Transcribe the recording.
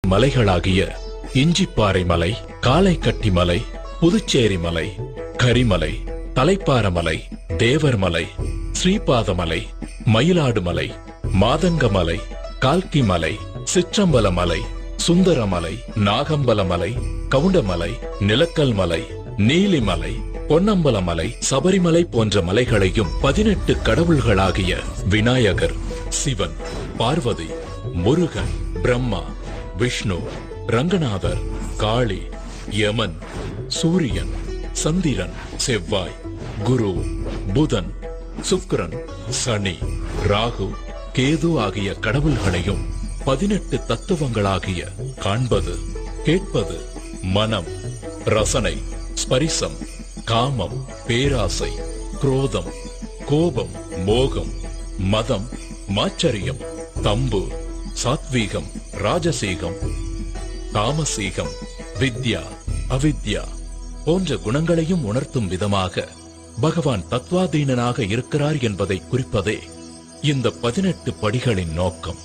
மலைகளாகிய இஞ்சிப்பாறை மலை, காலைக்கட்டி மலை, புதுச்சேரி மலை, கரிமலை, தலைப்பாரமலை, தேவர்மலை, ஸ்ரீபாதமலை, மயிலாடுமலை, மாதங்கமலை, கால்கிமலை, சிற்றம்பலமலை, சுந்தரமலை, நாகம்பலமலை, கவுண்டமலை, நிலக்கல் மலை, நீலிமலை, பொன்னம்பலமலை, சபரிமலை போன்ற மலைகளையும் 18 கடவுள்களாகிய விநாயகர், சிவன், பார்வதி, முருகன், பிரம்மா, விஷ்ணு, ரங்கநாதர், காளி, யமன், சூரியன், சந்திரன், செவ்வாய், குரு, புதன், சுக்கிரன், சனி, ராகு, கேது ஆகிய கடவுள்களையும் 18 தத்துவங்களாகிய காண்பது, கேட்பது, மனம், ரசனை, ஸ்பரிசம், காமம், பேராசை, குரோதம், கோபம், மோகம், மதம், மாச்சரியம், தம்பு, சாத்வீகம், ராஜசீகம், தாமசீகம், வித்யா, அவித்யா போன்ற குணங்களையும் உணர்த்தும் விதமாக பகவான் தத்வாதீனனாக இருக்கிறார் என்பதை குறிப்பதே இந்த 18 படிகளின் நோக்கம்.